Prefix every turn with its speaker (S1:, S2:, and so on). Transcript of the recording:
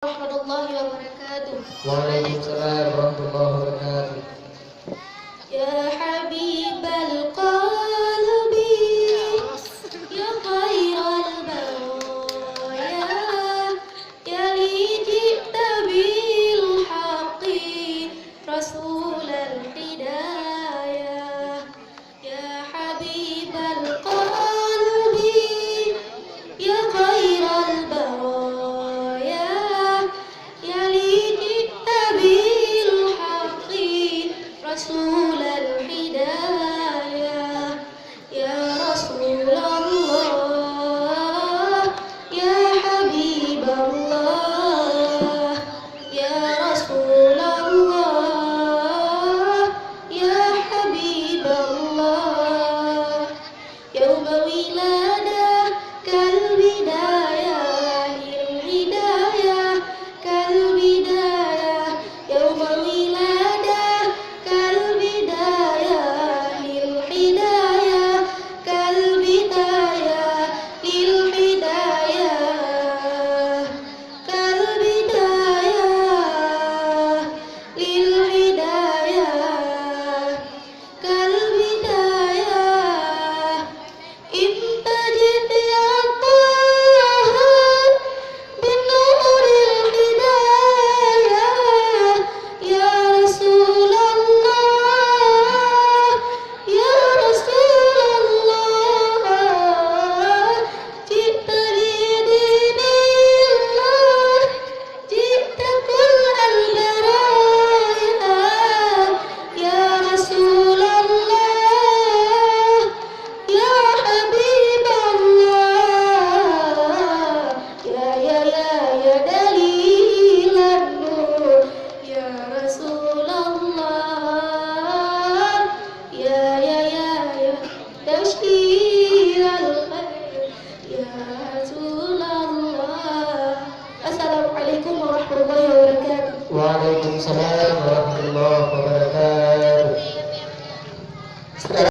S1: warahmatullahi wabarakatuh.
S2: Waalaikumsalam warahmatullahi wabarakatuh.
S1: Ya habibal qalbi, ya khairal baraya, ya li ji'ta bil haqqi rasulal hidayah. Ya habibal qalbi, ya khairal baraya, ya li ji'ta bil haqqi rasulal hidayah. Ya Rasulullah, ya Habiballah, ya Rasulullah, ya Habiballah. Yauma wiladah kal bidayah lil hidayah kal bidayah. Yauma wiladah kal bidayah lil hidayah kal bidayah lil hidayah kal bidayah lil hidayah kal bidayah. Intajid ya Taha binuril hidayah. Ya Rasulullah, ya Rasulullah, jita lidinillah, jita kul al-baraya. Ya Rasulullah, ya Habiballah, ya dalilan nur. Ya Rasulullah, ya tashkiral khair. Ya Rasulullah. Assalamualaikum warahmatullahi wabarakatuh.
S2: Waalaikumsalam warahmatullahi